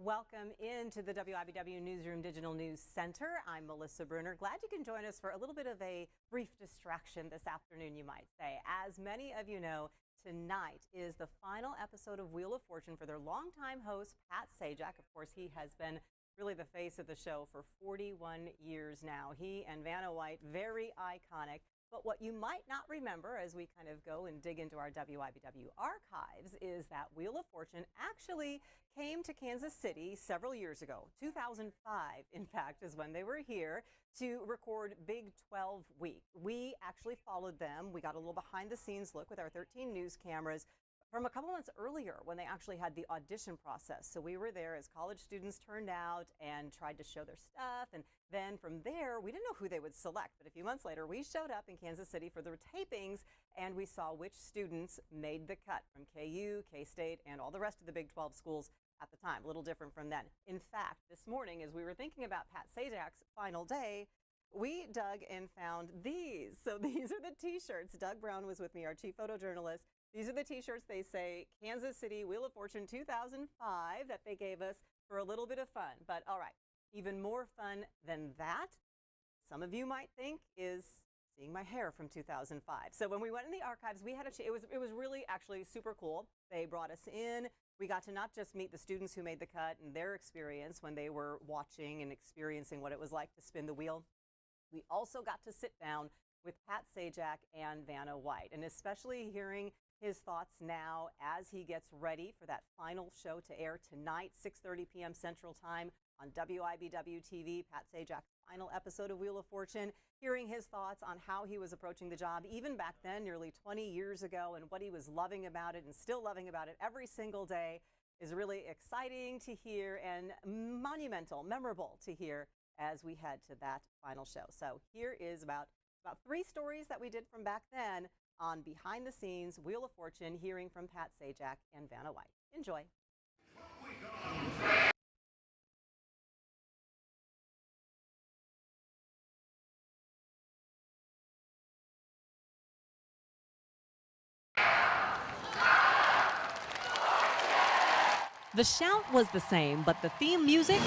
Welcome into the WIBW Newsroom Digital News Center. I'm Melissa Bruner. Glad you can join us for a little bit of a brief distraction this afternoon, you might say. As many of you know, tonight is the final episode of Wheel of Fortune for their longtime host, Pat Sajak. Of course, he has been really the face of the show for 41 years now. He and Vanna White, very iconic. But what you might not remember as we kind of go and dig into our WIBW archives is that Wheel of Fortune actually came to Kansas City several years ago. 2005, in fact, is when they were here to record Big 12 Week. We actually followed them. We got a little behind-the-scenes look with our 13 news cameras from a couple months earlier when they actually had the audition process. So we were there as college students turned out and tried to show their stuff. And then from there, we didn't know who they would select. But a few months later, we showed up in Kansas City for the tapings, and we saw which students made the cut from KU, K-State, and all the rest of the Big 12 schools at the time. A little different from then. In fact, this morning, as we were thinking about Pat Sajak's final day, we dug and found these. So these are the T-shirts. Doug Brown was with me, our chief photojournalist. These are the T-shirts. They say Kansas City Wheel of Fortune 2005 that they gave us for a little bit of fun. But all right, even more fun than that, some of you might think, is seeing my hair from 2005. So when we went in the archives, we had it was really actually super cool. They brought us in. We got to not just meet the students who made the cut and their experience when they were watching and experiencing what it was like to spin the wheel. We also got to sit down with Pat Sajak and Vanna White, and especially hearing his thoughts now as he gets ready for that final show to air tonight, 6:30 p.m. Central Time on WIBW TV. Pat Sajak's final episode of Wheel of Fortune, hearing his thoughts on how he was approaching the job even back then, nearly 20 years ago, and what he was loving about it and still loving about it every single day is really exciting to hear and monumental, memorable to hear as we head to that final show. So here is about 3 stories that we did from back then on Behind the Scenes Wheel of Fortune, hearing from Pat Sajak and Vanna White. Enjoy. The shout was the same, but the theme music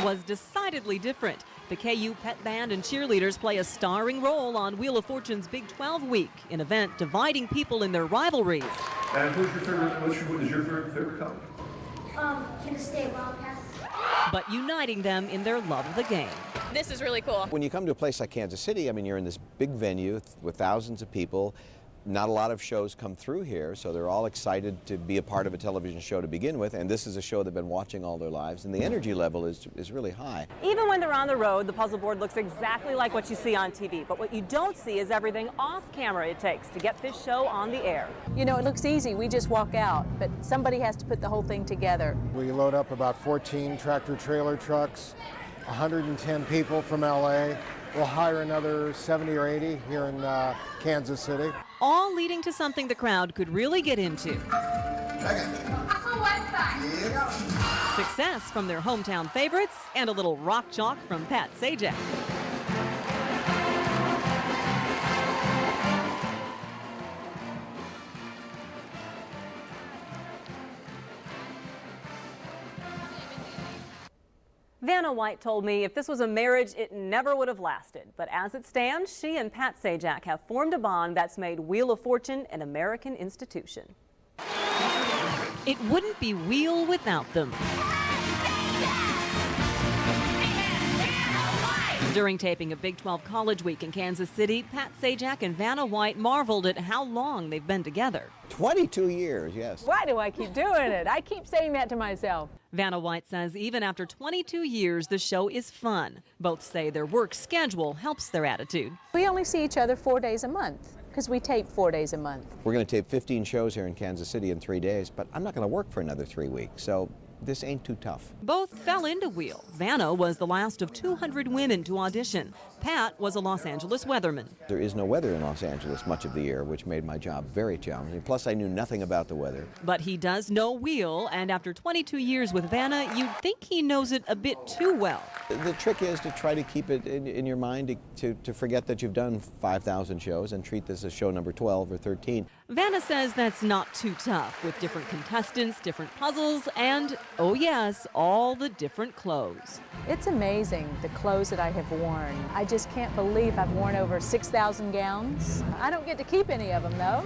was decidedly different. The KU Pet Band and cheerleaders play a starring role on Wheel of Fortune's Big 12 Week, an event dividing people in their rivalries. And who's your favorite? What is your favorite college? Kansas State Wildcats. But uniting them in their love of the game. This is really cool. When you come to a place like Kansas City, I mean, you're in this big venue with thousands of people. Not a lot of shows come through here, so they're all excited to be a part of a television show to begin with, and this is a show they've been watching all their lives, and the energy level is really high. Even when they're on the road, the puzzle board looks exactly like what you see on TV, but what you don't see is everything off camera it takes to get this show on the air. You know, it looks easy. We just walk out, but somebody has to put the whole thing together. We load up about 14 tractor-trailer trucks, 110 people from LA. We'll hire another 70 or 80 here in Kansas City. All leading to something the crowd could really get into. Success from their hometown favorites and a little rock chalk from Pat Sajak. Vanna White told me if this was a marriage, it never would have lasted. But as it stands, she and Pat Sajak have formed a bond that's made Wheel of Fortune an American institution. It wouldn't be Wheel without them. During taping of Big 12 College Week in Kansas City, Pat Sajak and Vanna White marveled at how long they've been together. 22 years, yes. Why do I keep doing it? I keep saying that to myself. Vanna White says even after 22 years, the show is fun. Both say their work schedule helps their attitude. We only see each other 4 days a month because we tape 4 days a month. We're going to tape 15 shows here in Kansas City in 3 days, but I'm not going to work for another 3 weeks. So this ain't too tough. Both fell into Wheel. Vanna was the last of 200 women to audition. Pat was a Los Angeles weatherman. There is no weather in Los Angeles much of the year, which made my job very challenging. Plus, I knew nothing about the weather. But he does know Wheel, and after 22 years with Vanna, you'd think he knows it a bit too well. The trick is to try to keep it in your mind, to forget that you've done 5,000 shows and treat this as show number 12 or 13. Vanna says that's not too tough, with different contestants, different puzzles, and, oh yes, all the different clothes. It's amazing the clothes that I have worn. I just can't believe I've worn over 6,000 gowns. I don't get to keep any of them though.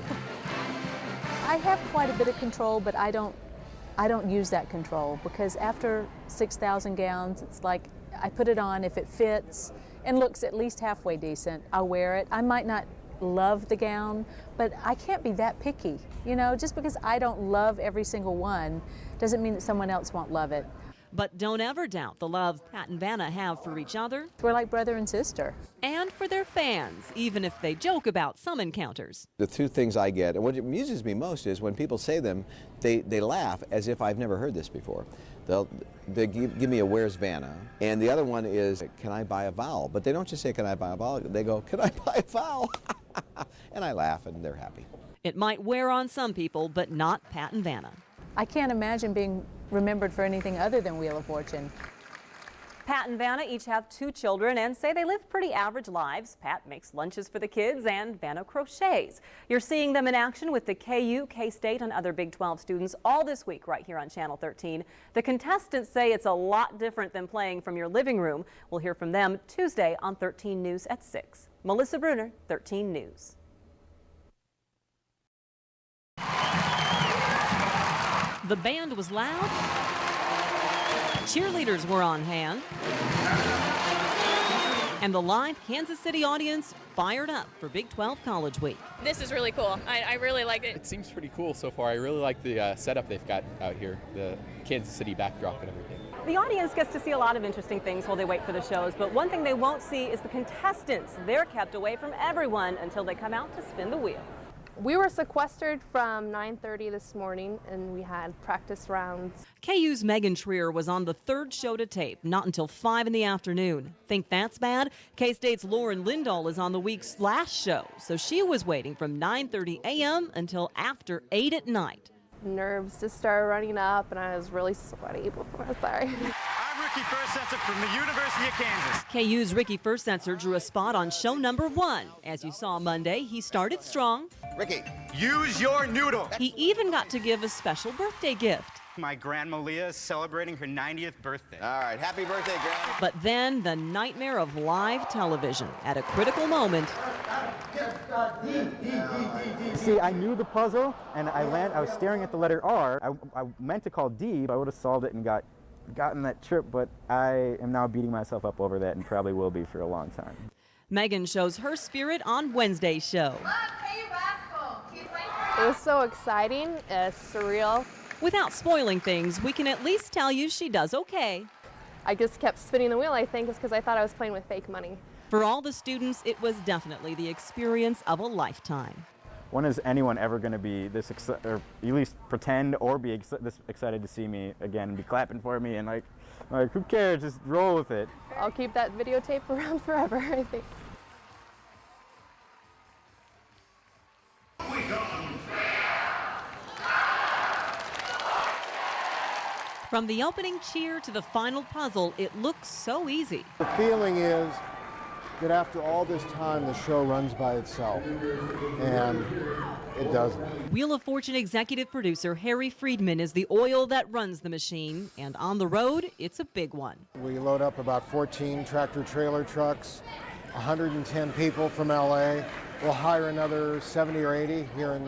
I have quite a bit of control, but I don't use that control, because after 6,000 gowns, it's like I put it on. If it fits and looks at least halfway decent, I'll wear it. I might not love the gown, but I can't be that picky. You know, just because I don't love every single one doesn't mean that someone else won't love it. But don't ever doubt the love Pat and Vanna have for each other. We're like brother and sister. And for their fans, even if they joke about some encounters. The two things I get, and what amuses me most, is when people say them, they laugh as if I've never heard this before. They give me a "Where's Vanna?" And the other one is, "Can I buy a vowel?" But they don't just say, "Can I buy a vowel?" They go, "Can I buy a vowel?" And I laugh, and they're happy. It might wear on some people, but not Pat and Vanna. I can't imagine being remembered for anything other than Wheel of Fortune. Pat and Vanna each have 2 children and say they live pretty average lives. Pat makes lunches for the kids and Vanna crochets. You're seeing them in action with the KU, K-State, and other Big 12 students all this week right here on Channel 13. The contestants say it's a lot different than playing from your living room. We'll hear from them Tuesday on 13 News at 6. Melissa Bruner, 13 News. The band was loud. Cheerleaders were on hand. And the live Kansas City audience fired up for Big 12 College Week. This is really cool. I really like it. It seems pretty cool so far. I really like the setup they've got out here, the Kansas City backdrop and everything. The audience gets to see a lot of interesting things while they wait for the shows, but one thing they won't see is the contestants. They're kept away from everyone until they come out to spin the wheel. We were sequestered from 9:30 this morning, and we had practice rounds. KU's Megan Trier was on the 3rd show to tape, not until 5 in the afternoon. Think that's bad? K-State's Lauren Lindahl is on the week's last show, so she was waiting from 9:30 a.m. until after 8 at night. Nerves just started running up, and I was really sweaty before. Sorry. I'm Ricky Firstsetzer from the University of Kansas. KU's Ricky Firstsetzer drew a spot on show number 1. As you saw Monday, he started strong. Ricky, use your noodle. He even got to give a special birthday gift. My grandma Leah is celebrating her 90th birthday. All right, happy birthday, Grandma. But then the nightmare of live television. At a critical moment, see, I knew the puzzle, and I was staring at the letter R. I meant to call D, but I would have solved it and gotten that trip, but I am now beating myself up over that and probably will be for a long time. Megan shows her spirit on Wednesday's show. It was so exciting, surreal. Without spoiling things, we can at least tell you she does okay. I just kept spinning the wheel, I think, is because I thought I was playing with fake money. For all the students, it was definitely the experience of a lifetime. When is anyone ever going to be this excited, or at least pretend or be this excited to see me again and be clapping for me and like who cares, just roll with it. I'll keep that videotape around forever, I think. From the opening cheer to the final puzzle, it looks so easy. The feeling is that after all this time, the show runs by itself, and it doesn't. Wheel of Fortune executive producer Harry Friedman is the oil that runs the machine, and on the road, it's a big one. We load up about 14 tractor-trailer trucks, 110 people from LA. We'll hire another 70 or 80 here in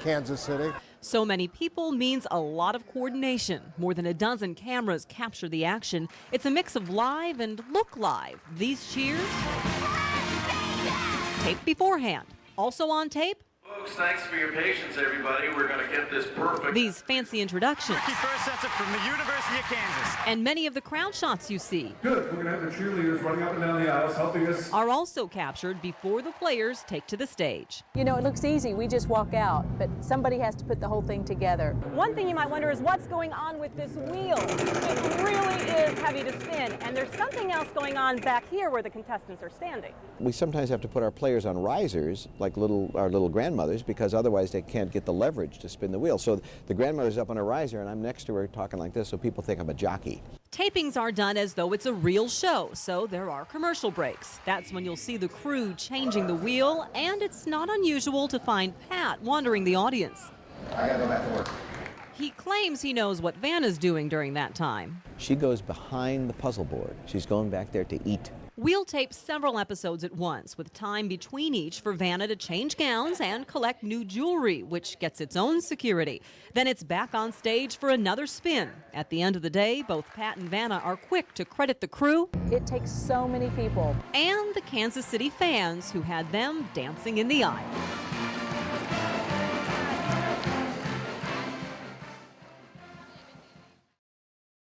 Kansas City. So many people means a lot of coordination. More than a dozen cameras capture the action. It's a mix of live and look live. These cheers, taped beforehand. Also on tape, folks. Thanks for your patience, everybody. We're going to get this perfect. These fancy introductions Rookie first sets it from the University of Kansas. and many of the crowd shots you see Good. We're going to have the cheerleaders running up and down the aisles helping us. are also captured before the players take to the stage. You know, it looks easy. We just walk out, but somebody has to put the whole thing together. One thing you might wonder is what's going on with this wheel. It really is heavy to spin, and there's something else going on back here where the contestants are standing. We sometimes have to put our players on risers, like our little grandmothers, because otherwise they can't get the leverage to spin the wheel. So the grandmother's up on a riser, and I'm next to her talking like this, so people think I'm a jockey. Tapings are done as though it's a real show, so there are commercial breaks. That's when you'll see the crew changing the wheel, and it's not unusual to find Pat wandering the audience. I gotta go back to work. He claims he knows what Vanna's doing during that time. She goes behind the puzzle board. She's going back there to eat. We'll tape several episodes at once, with time between each for Vanna to change gowns and collect new jewelry, which gets its own security. Then it's back on stage for another spin. At the end of the day, both Pat and Vanna are quick to credit the crew It takes so many people. and the Kansas City fans who had them dancing in the aisle.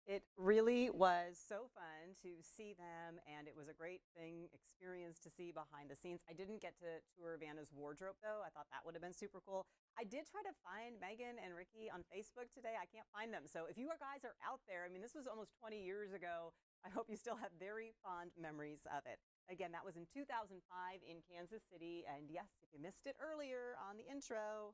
It really was so fun to see them, and it was a great experience to see behind the scenes. I didn't get to tour Vanna's wardrobe, though. I thought that would have been super cool. I did try to find Megan and Ricky on Facebook today. I can't find them. So if you guys are out there, I mean, this was almost 20 years ago. I hope you still have very fond memories of it. Again, that was in 2005 in Kansas City. And yes, if you missed it earlier on the intro,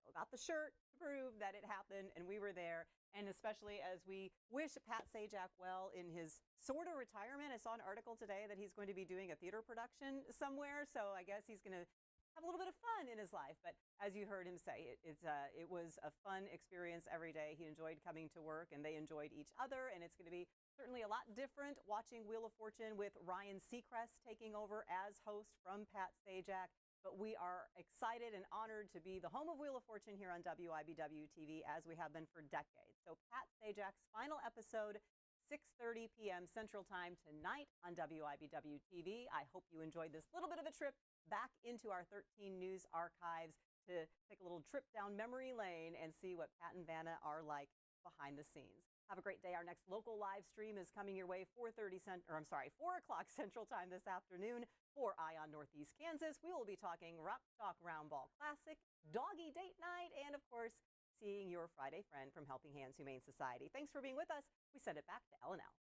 still got the shirt to prove that it happened and we were there. And especially as we wish Pat Sajak well in his sort of retirement. I saw an article today that he's going to be doing a theater production somewhere. So I guess he's going to have a little bit of fun in his life. But as you heard him say, it was a fun experience every day. He enjoyed coming to work and they enjoyed each other. And it's going to be certainly a lot different watching Wheel of Fortune with Ryan Seacrest taking over as host from Pat Sajak. But we are excited and honored to be the home of Wheel of Fortune here on WIBW TV, as we have been for decades. So Pat Sajak's final episode, 6:30 p.m. Central Time tonight on WIBW TV. I hope you enjoyed this little bit of a trip back into our 13 News archives to take a little trip down memory lane and see what Pat and Vanna are like behind the scenes. Have a great day. Our next local live stream is coming your way 4 o'clock Central Time this afternoon for Eye on Northeast Kansas. We will be talking Rock Chalk Round Ball Classic, Doggy Date Night, and of course, seeing your Friday friend from Helping Hands Humane Society. Thanks for being with us. We send it back to L&L.